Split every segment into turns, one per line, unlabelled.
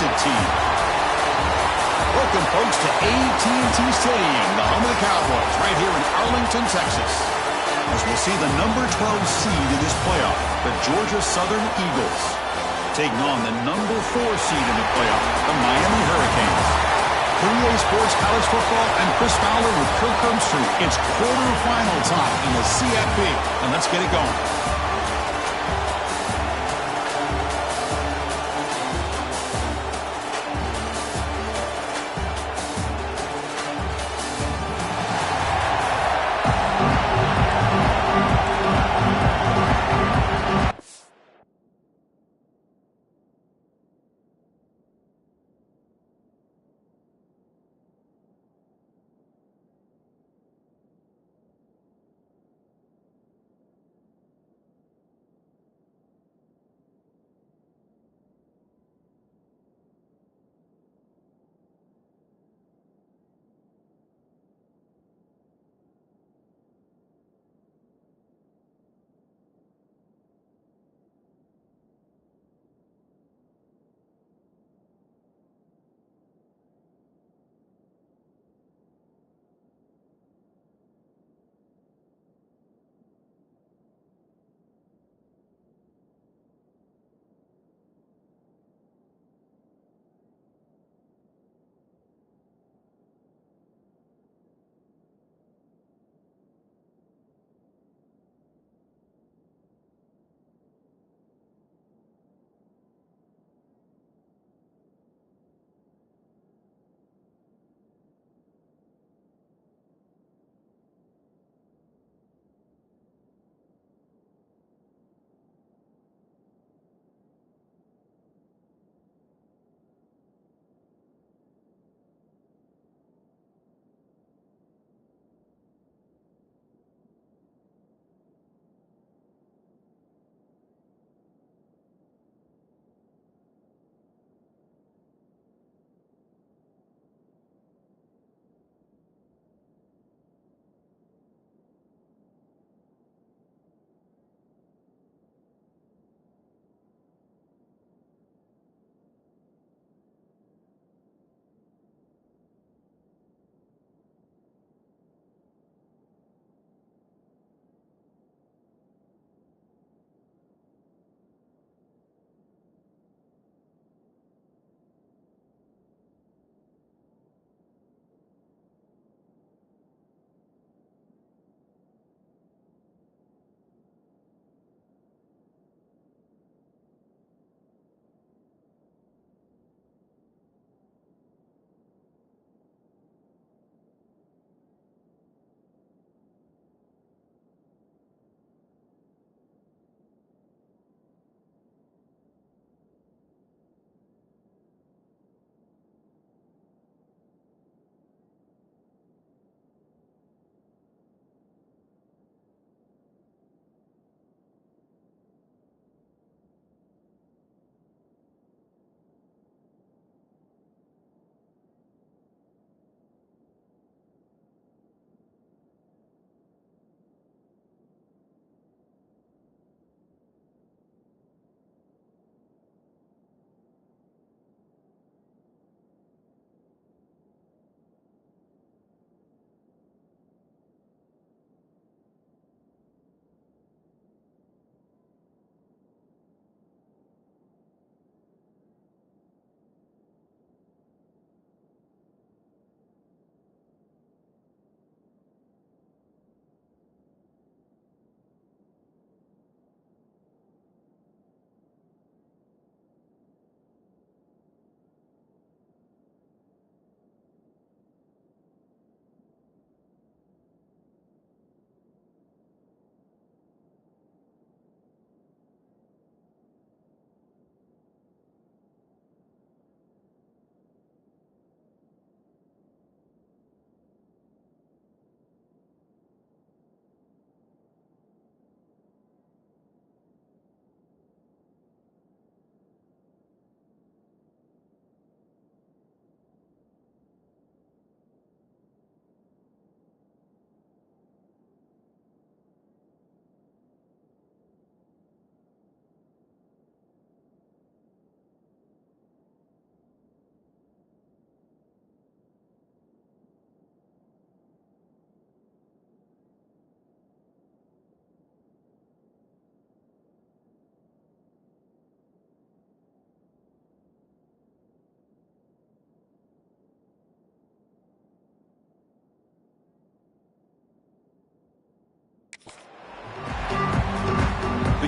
talented team. Welcome, folks, to AT&T Stadium, the home of the Cowboys, right here in Arlington, Texas. As we'll see the number 12 seed in this playoff, the Georgia Southern Eagles, taking on the number 4 seed in the playoff, the Miami Hurricanes. For EA Sports College Football, I'm Chris Fowler with Kirk Herbstreit. It's quarterfinal time in the CFP, and let's get it going.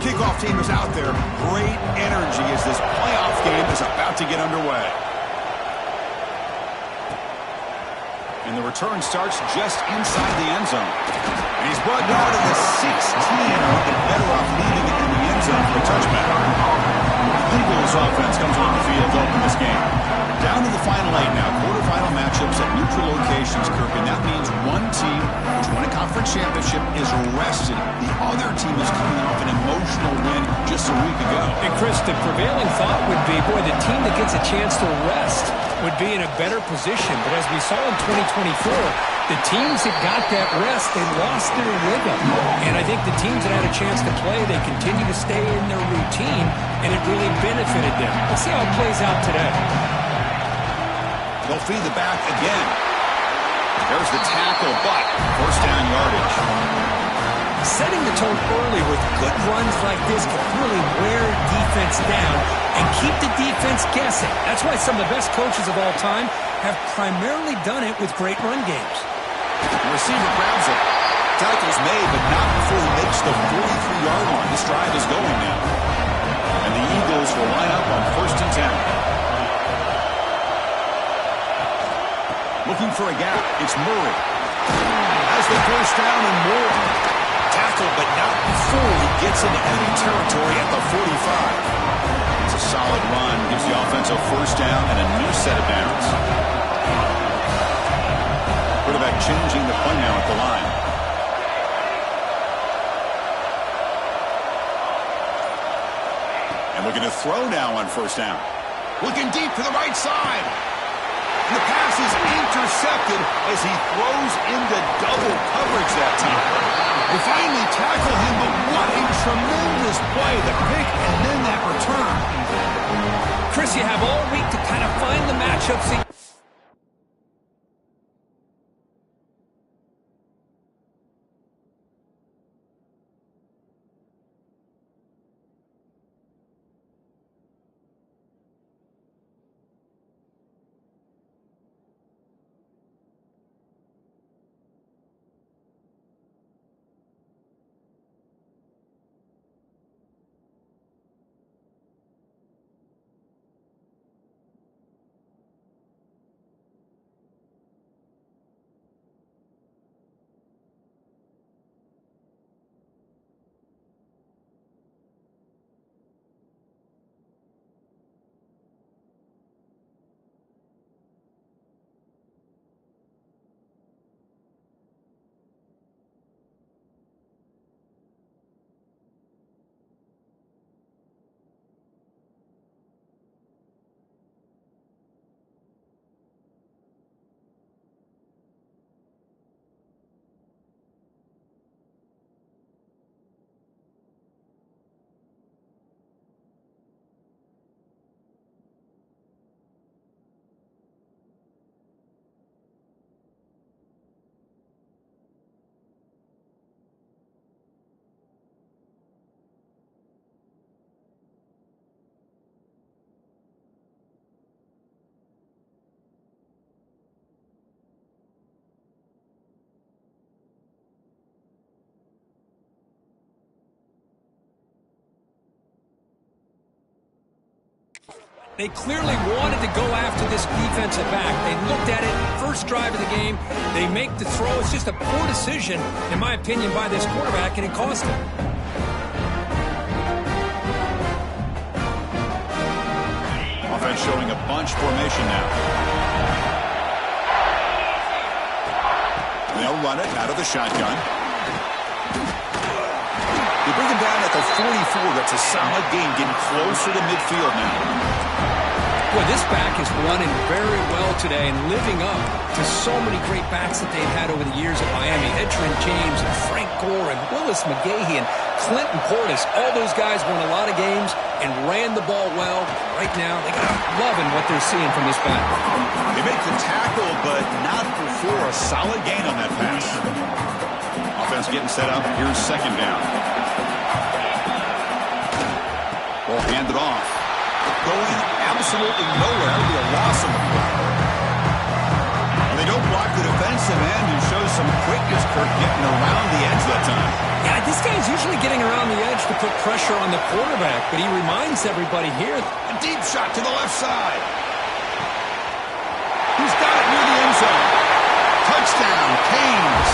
kickoff team is out there. Great energy as this playoff game is about to get underway. And the return starts just inside the end zone. And he's brought down to the 16. And better off leaving it in the end zone for a touchback. Eagles offense comes on the field to open this game. Down to the final 8 now. Quarterfinal matchups at neutral locations, Kirk. And that means one team which won a conference championship is rested. The other team is coming off an emotional win just a week ago.
And Chris, the prevailing thought would be, boy, the team that gets a chance to rest would be in a better position. But as we saw in 2024, the teams that got that rest, they lost their rhythm. And I think the teams that had a chance to play, they continue to stay in their routine, and it really benefited them. Let's see how it plays out today.
They'll feed the back again. There's the tackle, but first down yardage.
Setting the tone early with good runs like this can really wear defense down and keep the defense guessing. That's why some of the best coaches of all time have primarily done it with great run games.
The receiver grabs it. Tackle's made, but not before he makes the 43-yard line. This drive is going now. And the Eagles will line up on 1st and 10. Looking for a gap. It's Murray. Has the first down and more. Tackle, but not before he gets into enemy territory at the 45. It's a solid run. Gives the offense a first down and a new set of downs. Quarterback changing the play now at the line. And looking to throw now on first down. Looking deep to the right side. And the pass is intercepted as he throws into double coverage that time. They finally tackle him, but what a tremendous play. The pick and then that return.
Chris, you have all week to kind of find the matchups. They clearly wanted to go after this defensive back. They looked at it, first drive of the game. They make the throw. It's just a poor decision, in my opinion, by this quarterback, and it cost him.
Offense showing a bunch formation now. They'll run it out of the shotgun. They bring him down at the 44. That's a solid game, getting closer to midfield now.
Boy, this back is running very well today and living up to so many great backs that they've had over the years at Miami. Edgerrin James and Frank Gore and Willis McGahee and Clinton Portis. All those guys won a lot of games and ran the ball well. Right now, they're loving what they're seeing from this back.
They make the tackle, but not before a solid gain on that pass. Offense getting set up. Here's second down. Ball handed off. Going absolutely nowhere. It'll be a loss on the play. And they don't block the defensive end, who shows some some quickness, Kirk, getting around the edge that time.
Yeah, this guy's usually getting around the edge to put pressure on the quarterback, but he reminds everybody here.
A deep shot to the left side. He's got it near the end zone. Touchdown, Canes,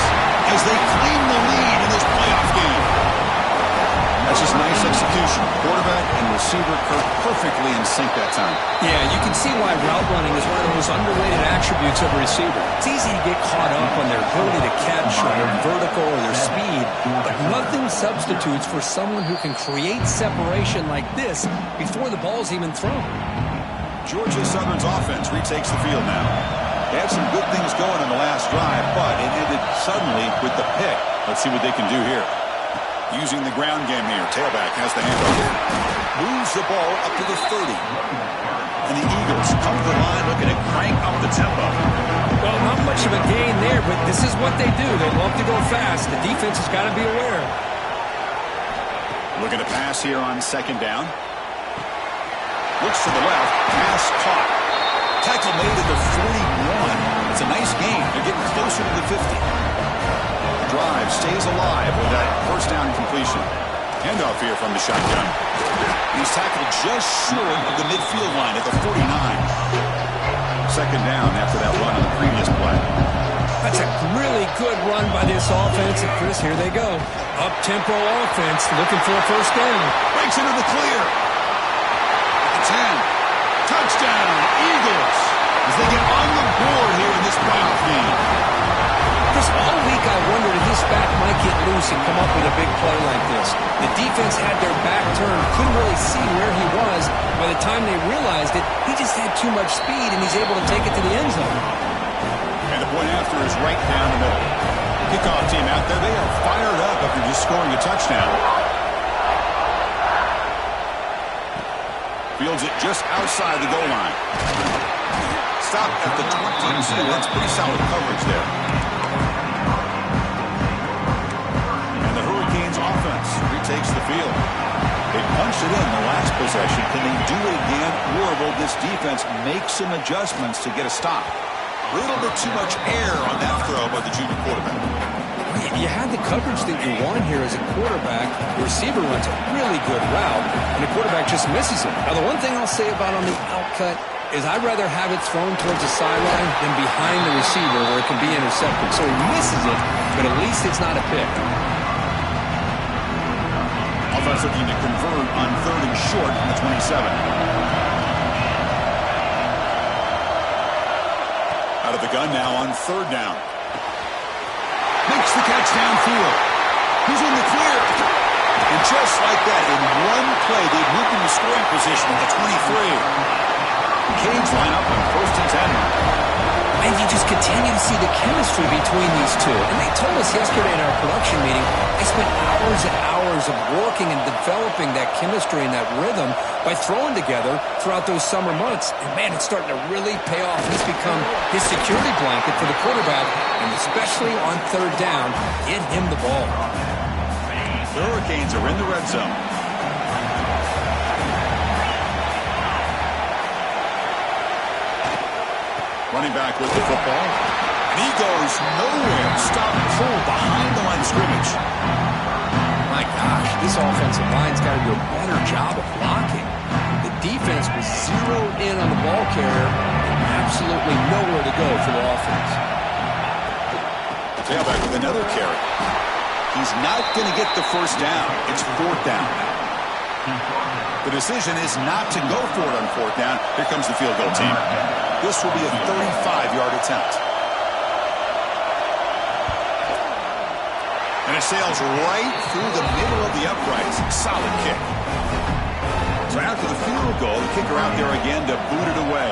as they claim the lead in this playoff game. That's just nice execution. Quarterback and receiver Kirk perfectly in sync that time.
Yeah, you can see why route running is one of the most underrated attributes of a receiver. It's easy to get caught up on their ability to catch or their vertical or their speed, but nothing substitutes for someone who can create separation like this before the ball's even thrown.
Georgia Southern's offense retakes the field now. They had some good things going in the last drive, but it ended suddenly with the pick. Let's see what they can do here. Using the ground game here. Tailback has the handoff. Moves the ball up to the 30. And the Eagles come to the line looking to crank up the tempo.
Well, not much of a gain there, but this is what they do. They love to go fast. The defense has got to be aware.
Looking to pass here on second down. Looks to the left. Pass caught. Tackle made at the 41. It's a nice gain. They're getting closer to the 50. Drive stays alive with that first down completion. Handoff here from the shotgun. He's tackled just short of the midfield line at the 49. Second down after that run on the previous play.
That's a really good run by this offense. And Chris, here they go. Up-tempo offense looking for a first down.
Breaks into the clear. At the 10. Touchdown, Eagles, as they get on the board here in this playoff game.
Chris, all week I wondered if this back might get loose and come up with a big play like this. The defense had their back turned, couldn't really see where he was. By the time they realized it, he just had too much speed, and he's able to take it to the end zone.
And the point after is right down the middle. Kickoff team out there, they are fired up after just scoring a touchdown. Fields it just outside the goal line. Stop at the 22. That's pretty solid coverage there. Offense retakes the field. They punched it in the last possession. Can they do it again, or will this defense make some adjustments to get a stop? A little bit too much air on that throw by the junior quarterback.
You had the coverage that you want here as a quarterback. The receiver runs a really good route, and the quarterback just misses it. Now, the one thing I'll say about on the outcut is I'd rather have it thrown towards the sideline than behind the receiver where it can be intercepted. So he misses it, but at least it's not a pick.
Offense looking to convert on third and short on the 27. Out of the gun now on third down. Makes the catch downfield. He's in the clear. And just like that, in one play, they've moved into scoring position at the 23. Canes line up on first and 10.
And you just continue to see the chemistry between these two. And they told us yesterday in our production meeting, they spent hours and hours of working and developing that chemistry and that rhythm by throwing together throughout those summer months. And, man, it's starting to really pay off. He's become his security blanket for the quarterback, and especially on third down, get him the ball.
The Hurricanes are in the red zone. Running back with the football. And he goes nowhere. Stop pull behind the line of scrimmage.
My gosh, this offensive line's got to do a better job of blocking. The defense was zeroed in on the ball carrier and absolutely nowhere to go for the offense.
Tailback with another carry. He's not going to get the first down. It's fourth down. The decision is not to go for it on fourth down. Here comes the field goal team. This will be a 35-yard attempt. And it sails right through the middle of the uprights. Solid kick. So after the field goal, the kicker out there again to boot it away.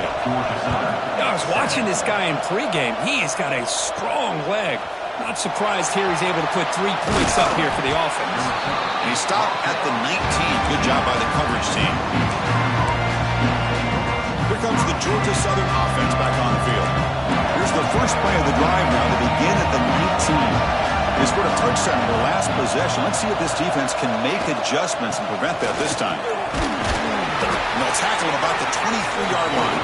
I was watching this guy in pregame. He has got a strong leg. Not surprised here he's able to put 3 points up here for the offense.
And he stopped at the 19. Good job by the coverage team. Here comes the Georgia Southern offense back on the field. Here's the first play of the drive now to begin at the 19. They scored a touchdown in the last possession. Let's see if this defense can make adjustments and prevent that this time. And they'll tackle him about the 23-yard line.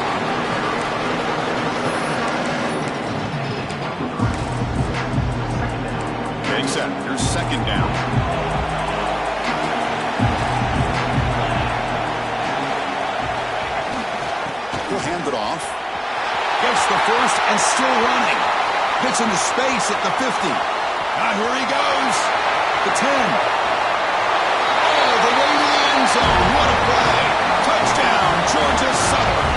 second down. He'll hand it off. Gets the first and still running. Gets into space at the 50. Now here he goes. The 10. Oh, the way to the end zone. What a play. Touchdown, Georgia Southern.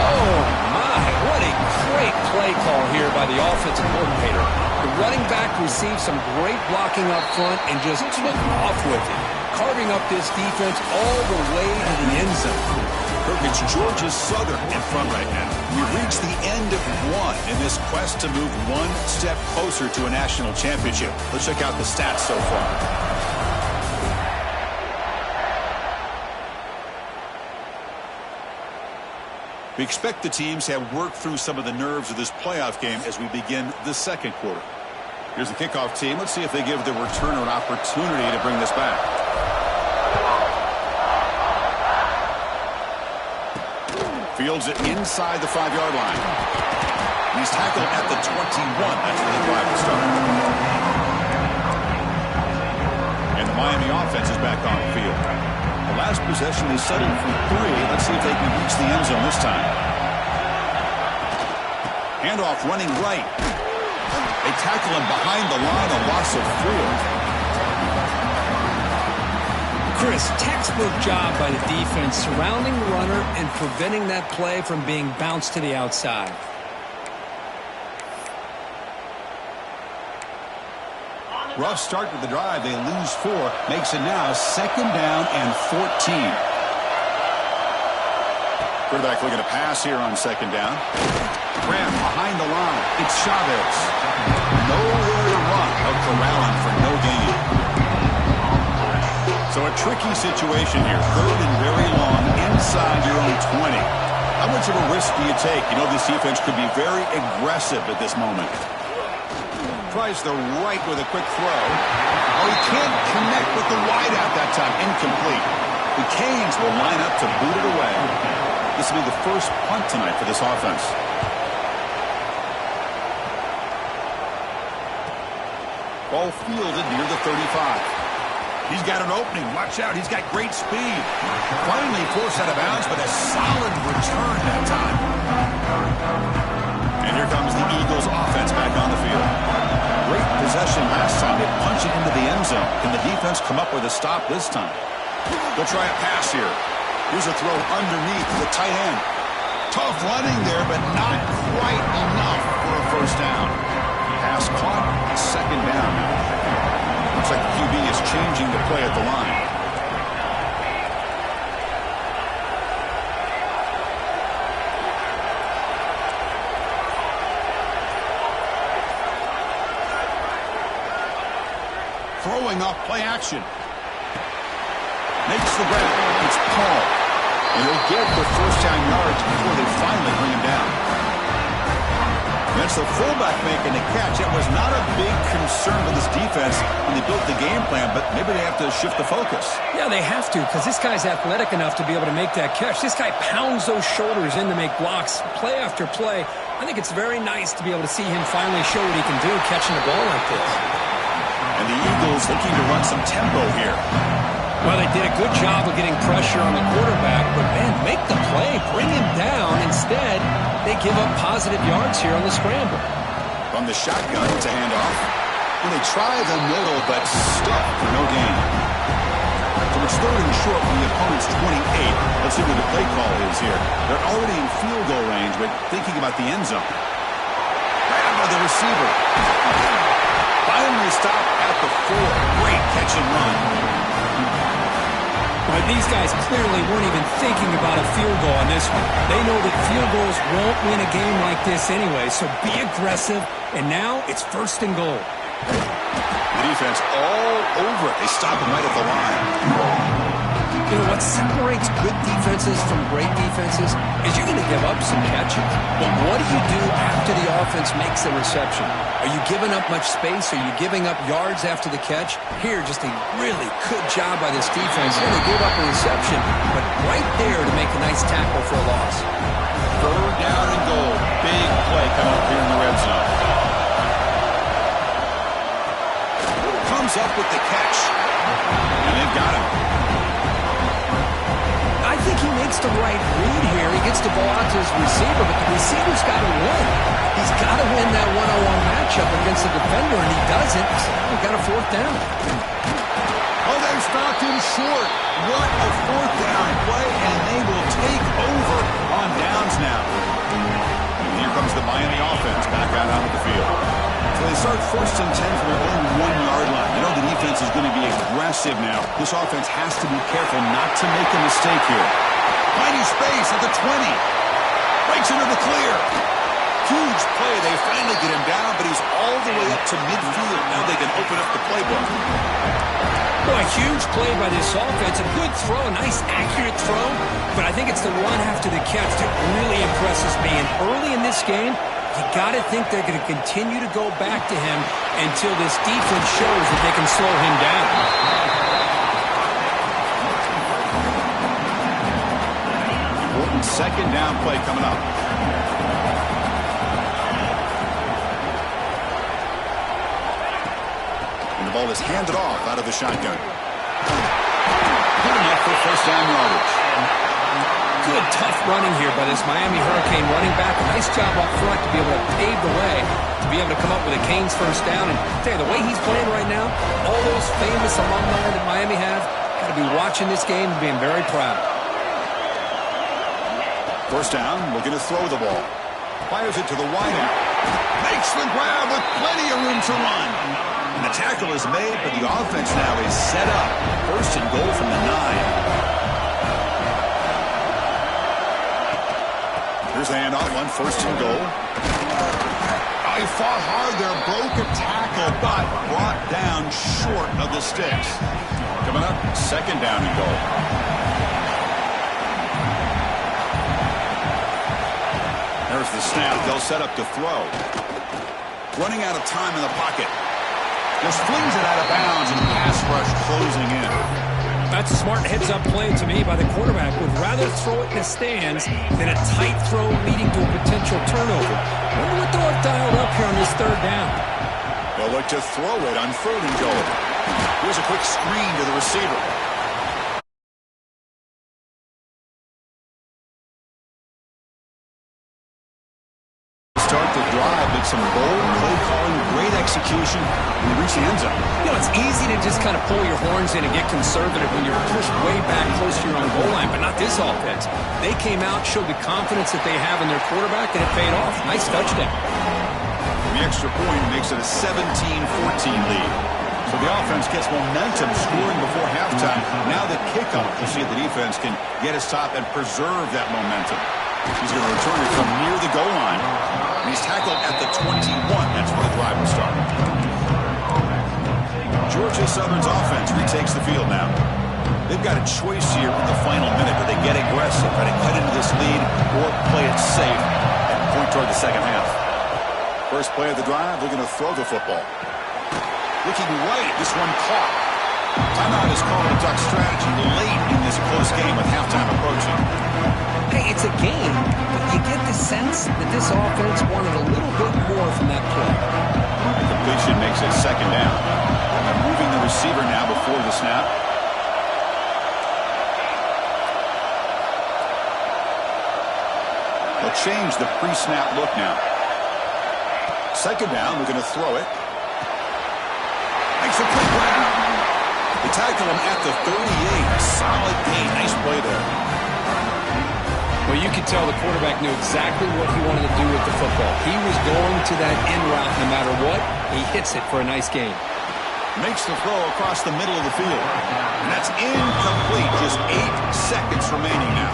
Oh, my. What a great play call here by the offensive coordinator. The running back received some great blocking up front and just took off with it, carving up this defense all the way to the end zone.
It's Georgia Southern in front right now. We've reached the end of one in this quest to move one step closer to a national championship. Let's check out the stats so far. We expect the teams have worked through some of the nerves of this playoff game as we begin the second quarter. Here's the kickoff team. Let's see if they give the returner an opportunity to bring this back. Fields it inside the 5-yard line. He's tackled at the 21. That's where the drive will start. And the Miami offense is back on the field. The last possession is settled for 3. Let's see if they can reach the end zone this time. Handoff running right. They tackle him behind the line, a loss of 4.
Chris, textbook job by the defense surrounding the runner and preventing that play from being bounced to the outside.
Rough start to the drive. They lose 4. Makes it now 2nd down and 14. Quarterback looking to pass here on 2nd down. Graham behind the line. It's Chavez. Nowhere to run. Corralling for no gain. So a tricky situation here. 3rd and very long inside your own 20. How much of a risk do you take? You know this defense could be very aggressive at this moment. Tries the right with a quick throw. Oh, he can't connect with the wideout that time. Incomplete. The Canes will line up to boot it away. This will be the first punt tonight for this offense. Ball fielded near the 35. He's got an opening. Watch out. He's got great speed. Finally forced out of bounds, but a solid return that time. And here comes the Eagles offense back on the field. Great possession last time. They punch it into the end zone. Can the defense come up with a stop this time? They'll try a pass here. Here's a throw underneath the tight end. Tough running there, but not quite enough for a first down. Pass caught. 2nd down now. Looks like the QB is changing the play at the line. Throwing off play action. Makes the grab. It's Paul. And he'll get the first down yards before they finally bring him down. That's the fullback making the catch. It was not a big concern for this defense when they built the game plan, but maybe they have to shift the focus.
Yeah, they have to, because this guy's athletic enough to be able to make that catch. This guy pounds those shoulders in to make blocks play after play. I think it's very nice to be able to see him finally show what he can do catching the ball like this.
And the Eagles looking to run some tempo here.
Well, they did a good job of getting pressure on the quarterback, but, man, make the play, bring him down. Instead, they give up positive yards here on the scramble.
From the shotgun to handoff. And they try the middle, but stuck for no gain. So it's 3rd and short from the opponent's 28. Let's see what the play call is here. They're already in field goal range, but thinking about the end zone. Grab by the receiver. Finally stop at the 4. Great catch and run.
But these guys clearly weren't even thinking about a field goal on this one. They know that field goals won't win a game like this anyway, so be aggressive. And now it's 1st and goal.
The defense all over it. They stop him right at the line.
You know, what separates good defenses from great defenses is you're going to give up some catches. But what do you do after the offense makes the reception? Are you giving up much space? Are you giving up yards after the catch? Here, just a really good job by this defense. Here they gave up a reception, but right there to make a nice tackle for a loss.
3rd down and goal. Big play coming up here in the red zone. comes up with the catch. And they've got him.
I think he makes the right read here. He gets the ball out to his receiver, but the receiver's got to win. He's got to win that one-on-one matchup against the defender, and he doesn't. So we got a fourth down.
Oh, they've stopped him short. What a fourth down play, and they will take over on downs now. And here comes the Miami offense back out onto the field. So they start 1st and 10 from their own 1-yard line. You know the defense is going to be aggressive now. This offense has to be careful not to make a mistake here. Finding space at the 20. Breaks into the clear. Huge play. They finally get him down, but he's all the way up to midfield. Now they can open up the playbook.
Boy, huge play by this offense. A good throw, a nice accurate throw. But I think it's the run after the catch that really impresses me. And early in this game, you got to think they're going to continue to go back to him until this defense shows that they can slow him down.
2nd down play coming up. And the ball is handed off out of the shotgun. Good enough for 1st down yardage.
Good, tough running here by this Miami Hurricane running back. A nice job up front to be able to pave the way, to be able to come up with a Canes 1st down. And I tell you, the way he's playing right now, all those famous alumni that Miami have, got to be watching this game and being very proud.
1st down, looking to throw the ball. Fires it to the wideout. Makes the grab with plenty of room to run. And the tackle is made, but the offense now is set up. 1st and goal from the 9. Here's the handoff on 1st and goal. I fought hard there, broke a tackle, but brought down short of the sticks. Coming up, 2nd down and goal. There's the snap. They'll set up to throw. Running out of time in the pocket. Just flings it out of bounds and pass rush closing in.
That's a smart heads-up play to me by the quarterback. Would rather throw it in the stands than a tight throw leading to a potential turnover. Wonder what they'll have dialed up here on this 3rd down.
They'll look to throw it on 3rd and goal. Here's a quick screen to the receiver. Start the drive with some bold play calling, great execution, and they reach the end zone.
You know, it's easy to just kind of pull your horns in and get conservative when you're pushed way back close to your own goal line, but not this offense. They came out, showed the confidence that they have in their quarterback, and it paid off. Nice touchdown.
The extra point makes it a 17-14 lead. So the offense gets momentum scoring before halftime. Now the kickoff to see if the defense can get his top and preserve that momentum. He's going to return it from near the goal line. And he's tackled at the 21. That's where the drive will start. Georgia Southern's offense retakes the field now. They've got a choice here in the final minute. Do they get aggressive, try to cut into this lead, or play it safe and point toward the 2nd half? First play of the drive, looking to throw the football. Looking right, this one caught. Timeout is called a duck strategy late in this close game with halftime approaching.
Hey, it's a game, but you get the sense that this offense wanted a little bit more from that play.
The completion makes it 2nd down. They're moving the receiver now before the snap. They'll change the pre-snap look now. 2nd down, we're going to throw it. Makes a quick grab. They tackle him at the 38. Solid gain. Nice play there.
Well, you could tell the quarterback knew exactly what he wanted to do with the football. He was going to that in route no matter what. He hits it for a nice gain.
Makes the throw across the middle of the field. And that's incomplete. Just 8 seconds remaining now.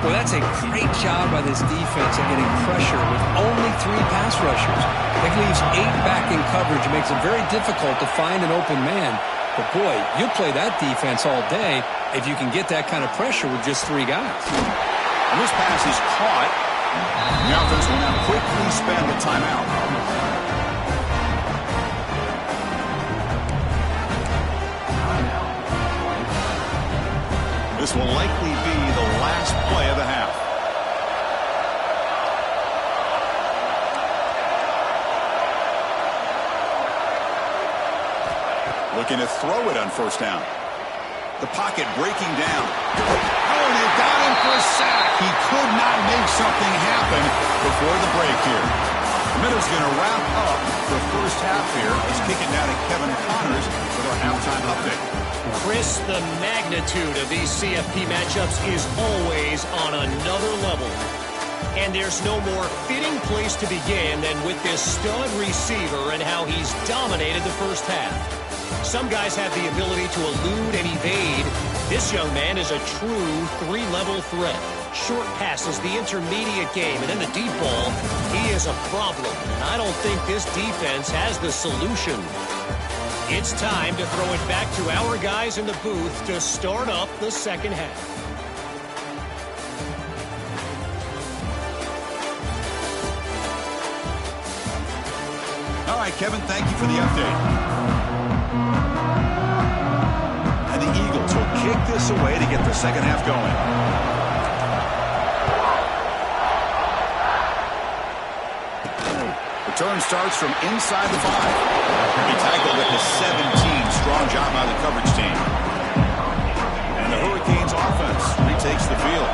Well, that's a great job by this defense of getting pressure with only 3 pass rushers. That leaves 8 back in coverage. It makes it very difficult to find an open man. But, boy, you'll play that defense all day if you can get that kind of pressure with just 3 guys.
And this pass is caught. The offense will now quickly spend the timeout. This will likely be the last play of the half. looking to throw it on first down. The pocket breaking down. Oh, and they got him for a sack. He could not make something happen before the break here. The Minnows going to wrap up the first half here. Let's kick it now to Kevin Connors with our halftime update.
Chris, the magnitude of these CFP matchups is always on another level. And there's no more fitting place to begin than with this stud receiver and how he's dominated the first half. Some guys have the ability to elude and evade. This young man is a true three-level threat. Short passes, the intermediate game, and then the deep ball. He is a problem, and I don't think this defense has the solution. It's time to throw it back to our guys in the booth to start up the second half.
All right, Kevin, thank you for the update. And the Eagles will kick this away to get the second half going. Return starts from inside the 5. He tackled at the 17. Strong job by the coverage team. And the Hurricanes offense retakes the field.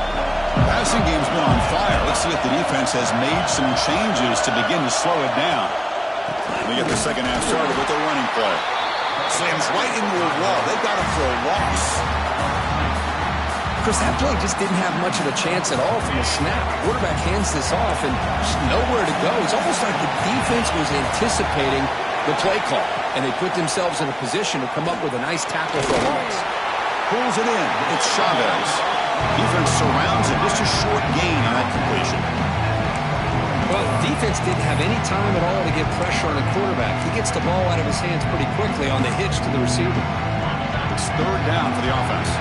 Passing game's been on fire. Let's see if the defense has made some changes to begin to slow it down. They get the second half started with a running play. Slams right into a wall. They've got him for a loss.
Chris, that play just didn't have much of a chance at all from the snap. Quarterback hands this off and just nowhere to go. It's almost like the defense was anticipating the play call, and they put themselves in a position to come up with a nice tackle for a loss.
Pulls it in. It's Chavez. Defense surrounds him. Just a short gain on that completion.
Well, the defense didn't have any time at all to get pressure on the quarterback. He gets the ball out of his hands pretty quickly on the hitch to the receiver.
It's third down for the offense.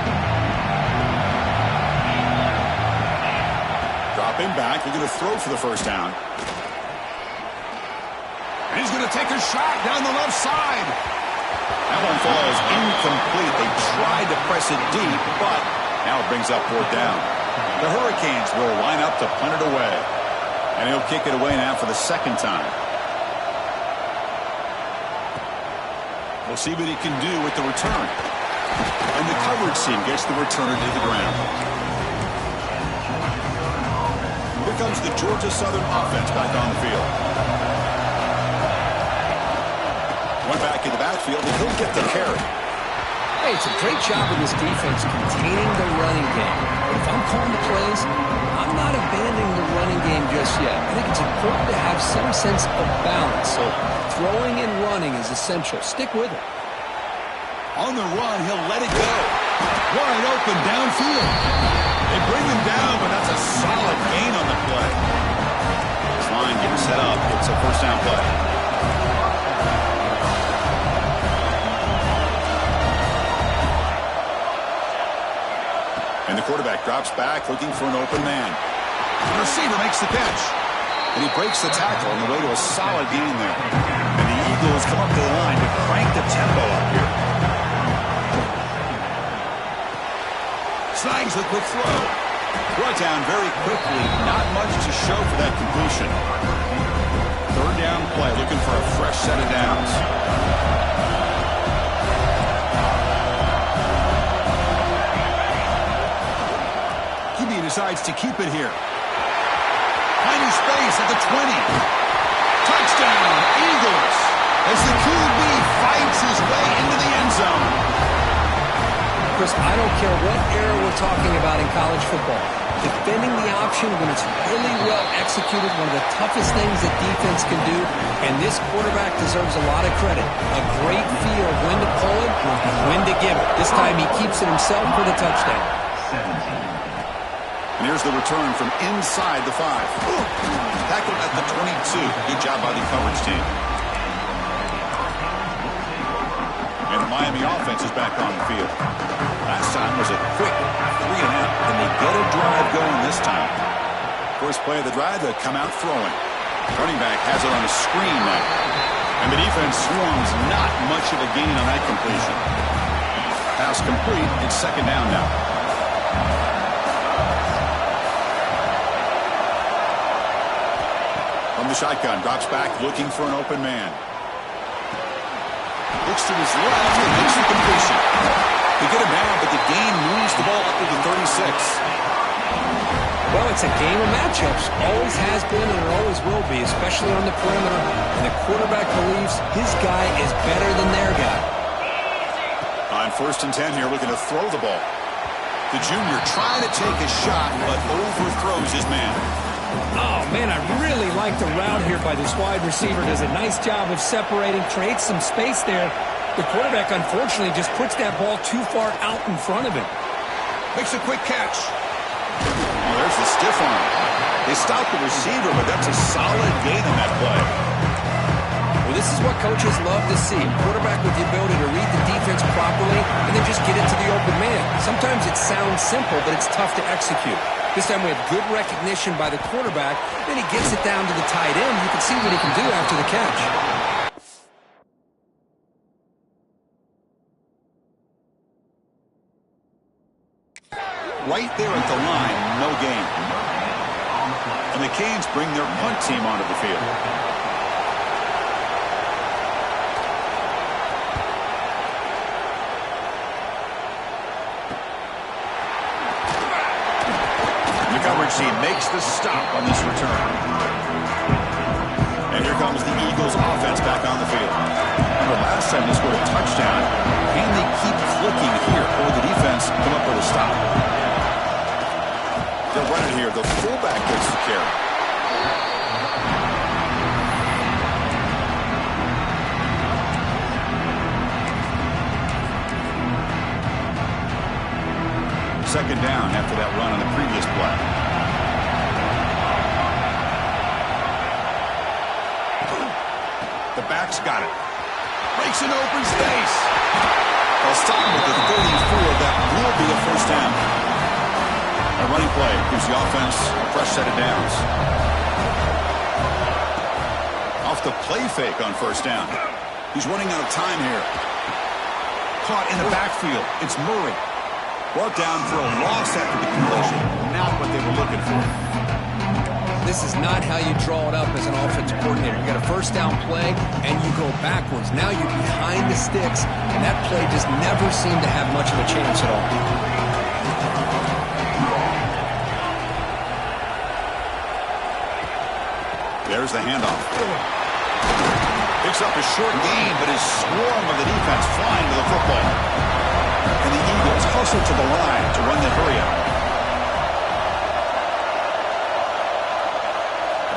Dropping back. They're going to throw for the first down. And he's going to take a shot down the left side. That one falls incomplete. They tried to press it deep, but now it brings up fourth down. The Hurricanes will line up to punt it away. And he'll kick it away now for the second time. We'll see what he can do with the return. And the coverage team gets the returner to the ground. Here comes the Georgia Southern offense back on the field. One back in the backfield, and he'll get the carry.
Hey, it's a great job of this defense containing the running game. But if I'm calling the plays, I'm not abandoning the running game just yet. I think it's important to have some sense of balance. So throwing and running is essential. Stick with it.
On the run, he'll let it go. Wide open downfield. They bring him down, but that's a solid gain on the play. This line getting set up. It's a first down play. And the quarterback drops back, looking for an open man. The receiver makes the catch. And he breaks the tackle on the way to a solid gain there. And the Eagles come up to the line to crank the tempo up here. Snags the quick throw. Brought down very quickly. Not much to show for that completion. Third down play, looking for a fresh set of downs. Decides to keep it here. Tiny space at the 20. Touchdown, Eagles, as the QB fights his way into the end zone.
Chris, I don't care what era we're talking about in college football. Defending the option when it's really well executed, one of the toughest things that defense can do, and this quarterback deserves a lot of credit. A great feel of when to pull it and when to give it. This time he keeps it himself for the touchdown.
And here's the return from inside the 5. Tackled at the 22. Good job by the coverage team. And the Miami offense is back on the field. Last time was a quick 3 and out, and they get a drive going this time. First play of the drive, they come out throwing. Running back has it on a screen now. And the defense swarms, not much of a gain on that completion. Pass complete. It's second down now. From the shotgun, drops back, looking for an open man. Looks to his left and makes the completion. They get him down, but the gain moves the ball up to the 36.
Well, it's a game of matchups. Always has been and it always will be, especially on the perimeter. And the quarterback believes his guy is better than their guy.
On 1st and 10 here, looking to throw the ball. The junior trying to take a shot, but overthrows his man.
Oh, man, I really like the route here by this wide receiver. Does a nice job of separating, creates some space there. The quarterback, unfortunately, just puts that ball too far out in front of him.
Makes a quick catch. Oh, there's the stiff arm. They stopped the receiver, but that's a solid gain on that play.
Well, this is what coaches love to see. Quarterback with the ability to read the defense properly and then just get it to the open man. Sometimes it sounds simple, but it's tough to execute. This time we have good recognition by the quarterback. Then he gets it down to the tight end. You can see what he can do after the catch.
Right there at the line, no gain. And the Canes bring their punt team onto the field. The coverage team makes the stop on this return. And here comes the Eagles offense back on the field. Remember last time they scored a touchdown. Can they keep clicking here, or the defense come up with a stop? They'll run it here. The fullback gets the carry. Second down after that run on the previous play. The back's got it. Breaks an open space. They'll stop him at the 34. That will be a first down. A running play gives the offense a fresh set of downs. Off the play fake on first down. He's running out of time here. Caught in the backfield. It's Murray. Brought down for a loss after the collision. Not what they were looking for.
This is not how you draw it up as an offensive coordinator. You got a first down play, and you go backwards. Now you're behind the sticks, and that play just never seemed to have much of a chance at all.
There's the handoff. Picks up a short gain, but his swarm of the defense flying to the football. And the Eagles hustle to the line to run the hurry up.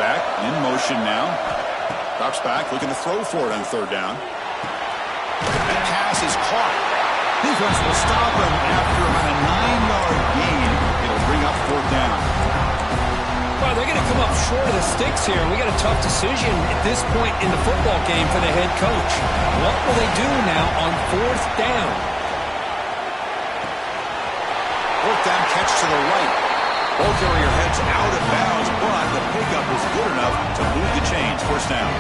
Back in motion now. Drops back, looking to throw for it on third down. That pass is caught. Defense will stop him after about a 9-yard gain. It'll bring up fourth down.
Well, they're going to come up short of the sticks here. We got a tough decision at this point in the football game for the head coach. What will they do now on fourth down?
Fourth down catch to the right. Ball carrier heads out of bounds, but the pickup is good enough to move the chains. First down.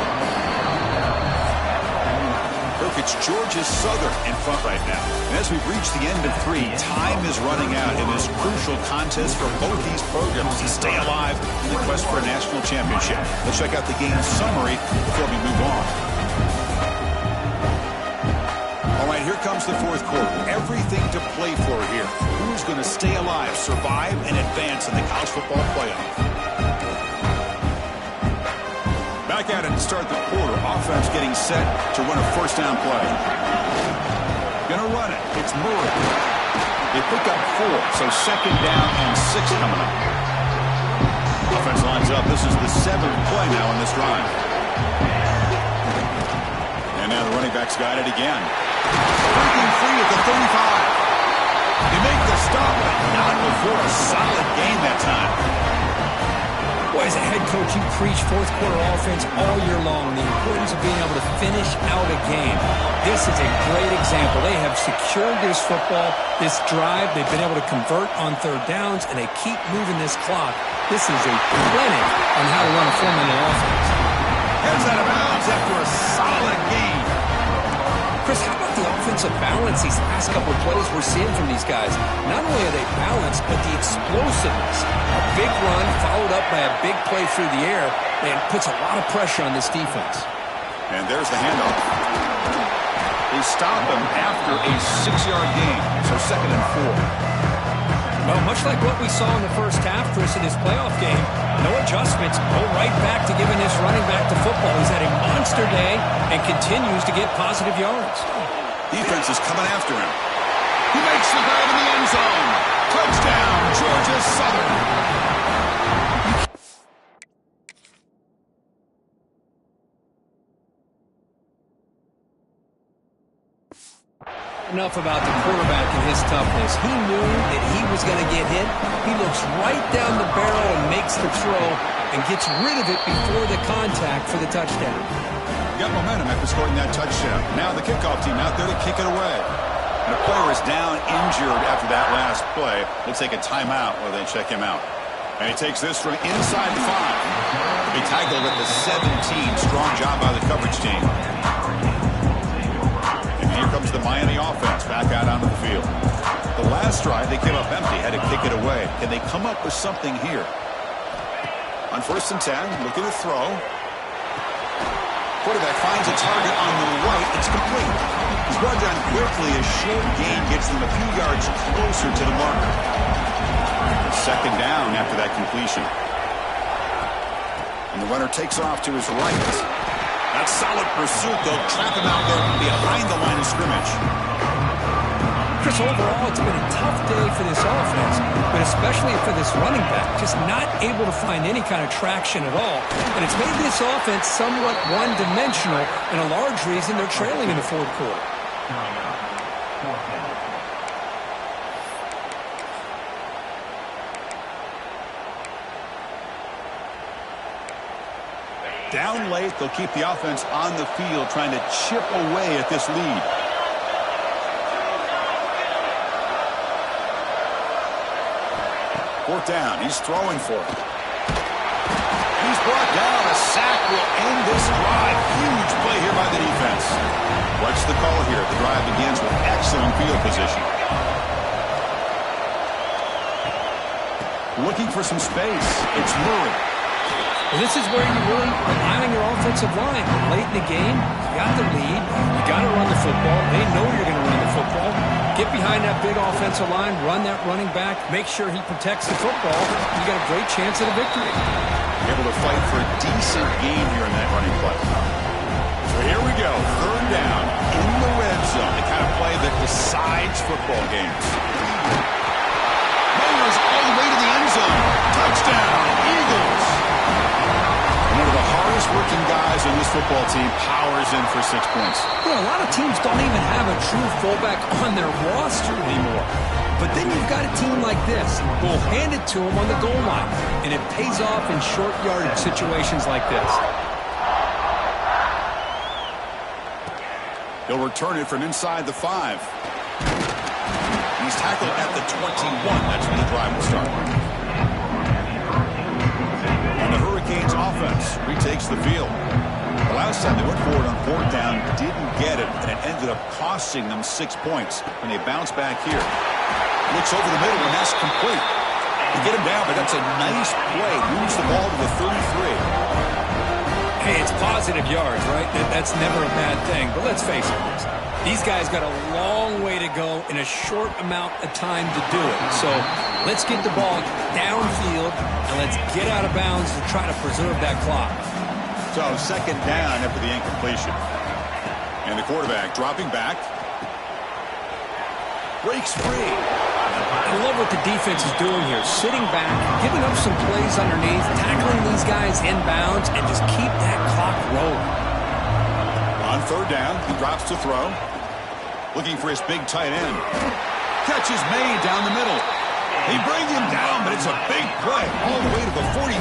Look, it's Georgia Southern in front right now. And as we've reached the end of 3, time is running out in this crucial contest for both these programs to stay alive in the quest for a national championship. Let's check out the game summary before we move on. All right, here comes the fourth quarter. Everything to play for here. Who's going to stay alive, survive, and advance in the college football playoff? Back at it to start the quarter. Offense getting set to run a first down play. Gonna run it. It's Murray. They pick up 4, so second down and 6 coming up. Offense lines up. This is the 7th play now in this drive. And now the running back's got it again. Breaking free at the 35. They make the stop, but not before a solid gain that time.
Boy, as a head coach, you preach fourth quarter offense all year long, the importance of being able to finish out a game. This is a great example. They have secured this football, this drive. They've been able to convert on third downs, and they keep moving this clock. This is a clinic on how to run a formula offense.
Heads out of bounds after a solid gain.
Chris, how about the offensive balance these last couple of plays we're seeing from these guys? Not only are they balanced, but the explosiveness. A big run followed up by a big play through the air, and puts a lot of pressure on this defense.
And there's the handoff. They stop him after a 6-yard gain, so 2nd and 4.
Well, much like what we saw in the first half, Chris, in his playoff game, no adjustments, go right back to giving this running back to football. He's had a monster day and continues to get positive yards.
Defense is coming after him. He makes the grab in the end zone. Touchdown, Georgia Southern.
Enough about the quarterback and his toughness. He knew that he was going to get hit. He looks right down the barrel and makes the throw and gets rid of it before the contact for the touchdown.
Got momentum after scoring that touchdown. Now the kickoff team out there to kick it away. And the player is down injured after that last play. They'll take a timeout while they check him out. And he takes this from inside the 5. He tackled at the 17. Strong job by the coverage team. Here comes the Miami offense back out onto the field. The last drive, they came up empty, had to kick it away. Can they come up with something here? On 1st and 10, looking to throw. Quarterback finds a target on the right. It's complete. He's brought down quickly. A short gain gets them a few yards closer to the marker. 2nd down after that completion. And the runner takes off to his right. That's solid pursuit. They'll trap him out there behind the line of scrimmage.
Chris, overall, it's been a tough day for this offense, but especially for this running back, just not able to find any kind of traction at all. And it's made this offense somewhat one-dimensional, and a large reason they're trailing in the 4th quarter.
Down late, they'll keep the offense on the field trying to chip away at this lead. Fourth down, he's throwing for it. He's brought down. A sack will end this drive. Huge play here by the defense. What's the call here? The drive begins with excellent field position. Looking for some space. It's Murray.
Well, this is where you really rely on your offensive line. Late in the game, you got the lead. You got to run the football. They know you're going to run the football. Get behind that big offensive line, run that running back, make sure he protects the football. You got a great chance at a victory.
Able to fight for a decent gain here in that running play. So here we go. 3rd down in the red zone. The kind of play that decides football games. Meyers all the way to the end zone. Touchdown, Eagles. One of the hardest working guys on this football team powers in for 6 points.
Yeah, a lot of teams don't even have a true fullback on their roster anymore. But then you've got a team like this. We'll hand it to them on the goal line. And it pays off in short yardage situations like this.
He'll return it from inside the 5. He's tackled at the 21. That's when the drive will start. And the Hurricanes offense retakes the field. The last time they went forward on 4th down, didn't get it, and it ended up costing them 6 points when they bounce back here. Looks over the middle, and that's complete. They get him down, but that's a nice play. Moves the ball to the 33.
Hey, it's positive yards, right? That's never a bad thing. But let's face it, these guys got a long way to go in a short amount of time to do it. So let's get the ball downfield, and let's get out of bounds to try to preserve that clock.
So 2nd down after the incompletion. And the quarterback dropping back. Breaks free.
I love what the defense is doing here. Sitting back, giving up some plays underneath, tackling these guys inbounds, and just keep that clock rolling.
On 3rd down, he drops to throw. Looking for his big tight end. Catch is made down the middle. They bring him down, but it's a big play all the way to the 43.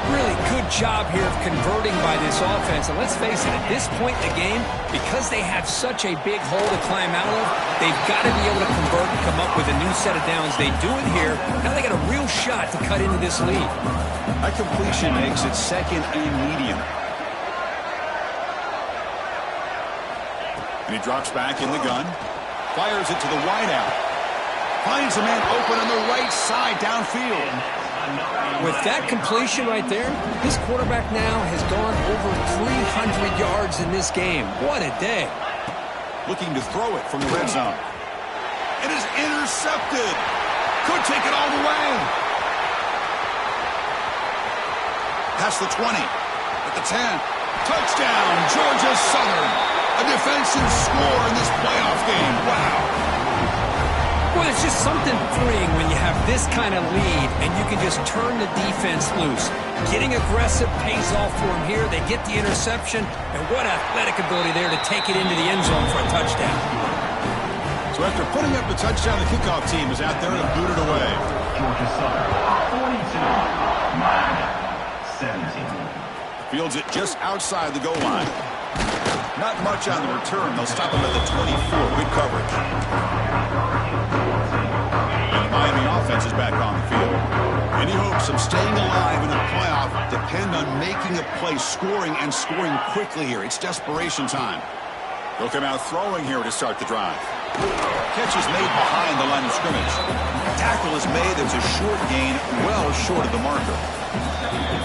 Really good job here of converting by this offense. And let's face it, at this point in the game, because they have such a big hole to climb out of, they've got to be able to convert and come up with a new set of downs. They do it here. Now they got a real shot to cut into this lead.
That completion makes it 2nd and medium. And he drops back in the gun. Fires it to the wideout. finds a man open on the right side downfield.
With that completion right there, this quarterback now has gone over 300 yards in this game. What a day.
Looking to throw it from the red zone. It is intercepted. Could take it all the way. Past the 20. At the 10. Touchdown, Georgia Southern. A defensive score in this playoff game. Wow.
Well, it's just something freeing when you have this kind of lead and you can just turn the defense loose. Getting aggressive pays off for them here. They get the interception, and what athletic ability there to take it into the end zone for a touchdown.
So after putting up the touchdown, the kickoff team is out there to boot it away.
Georgia Southern, 42, 17.
Fields it just outside the goal line. Not much on the return. They'll stop him at the 24. Good coverage. And the Miami offense is back on the field. Any hopes of staying alive in the playoff depend on making a play, scoring, and scoring quickly here. It's desperation time. They'll come out throwing here to start the drive. Catch is made behind the line of scrimmage. Tackle is made. It's a short gain, well short of the marker.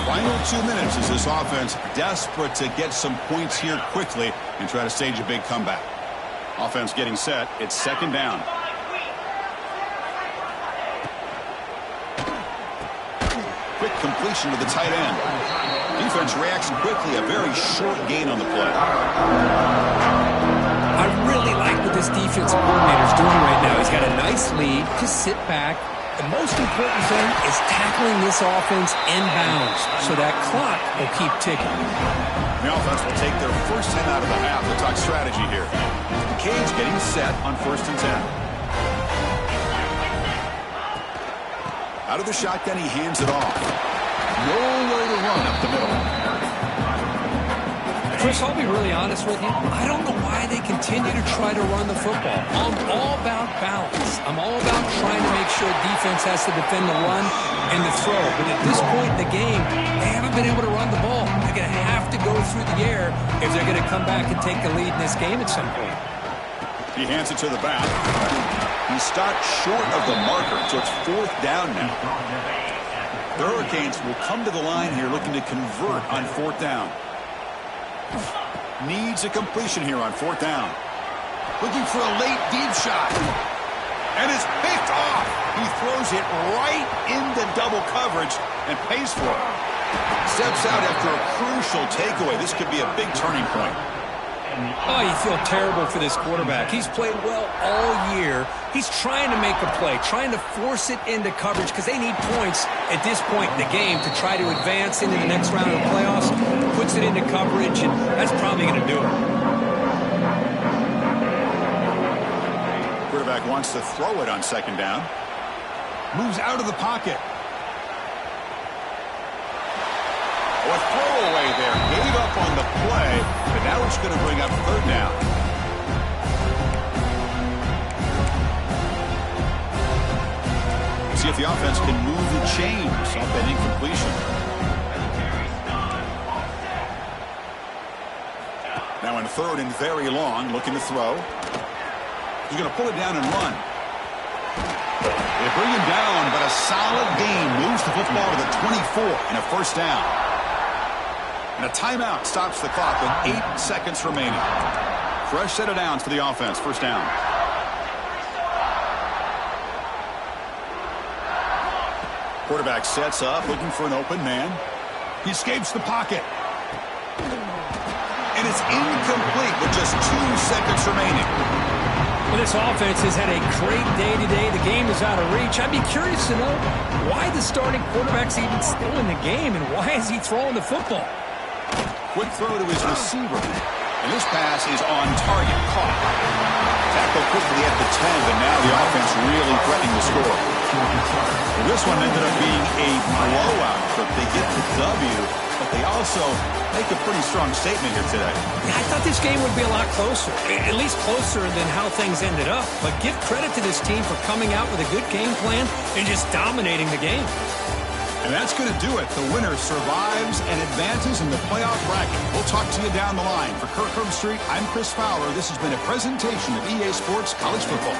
Final 2 minutes as this offense desperate to get some points here quickly and try to stage a big comeback. Offense getting set. It's second down. Quick completion to the tight end. Defense reacts quickly. A very short gain on the play.
I really like what this defensive coordinator is doing right now. He's got a nice lead. Just sit back. The most important thing is tackling this offense inbounds so that clock will keep ticking.
The offense will take their first 10 out of the half. We'll talk strategy here. Cage getting set on 1st and 10. Out of the shotgun, he hands it off. Nowhere to run up the middle.
Chris, I'll be really honest with you. I don't know why they continue to try to run the football. I'm all about balance. I'm all about trying to make sure defense has to defend the run and the throw. But at this point in the game, they haven't been able to run the ball. They're going to have to go through the air if they're going to come back and take the lead in this game at some point.
He hands it to the back. He stopped short of the marker, so it's 4th down now. The Hurricanes will come to the line here looking to convert on 4th down. Needs a completion here on 4th down. Looking for a late deep shot. And it's picked off. He throws it right into double coverage and pays for it. Steps out after a crucial takeaway. This could be a big turning point.
Oh, you feel terrible for this quarterback. He's played well all year. He's trying to make a play, trying to force it into coverage because they need points at this point in the game to try to advance into the next round of the playoffs. Puts it into coverage, and that's probably going to do it.
Quarterback wants to throw it on 2nd down. Moves out of the pocket. A throwaway there. Gave up on the play, but now it's going to bring up 3rd down. See if the offense can move the chains off that incompletion. Now in 3rd and very long, looking to throw. He's going to pull it down and run. They bring him down, but a solid gain moves the football to the 24 and a 1st down. And a timeout stops the clock with 8 seconds remaining. Fresh set of downs for the offense. 1st down. Quarterback sets up, looking for an open man. He escapes the pocket. And it's incomplete with just 2 seconds remaining.
Well, this offense has had a great day today. The game is out of reach. I'd be curious to know why the starting quarterback's even still in the game and why is he throwing the football?
Quick throw to his receiver. And this pass is on target. Caught. Tackle quickly at the 10, but now the offense really threatening to score. Well, this one ended up being a blowout, but they get the W, but they also make a pretty strong statement here today.
Yeah, I thought this game would be a lot closer, at least closer than how things ended up. But give credit to this team for coming out with a good game plan and just dominating the game.
And that's going to do it. The winner survives and advances in the playoff bracket. We'll talk to you down the line. For Kirk Herbstreit, I'm Chris Fowler. This has been a presentation of EA Sports College Football.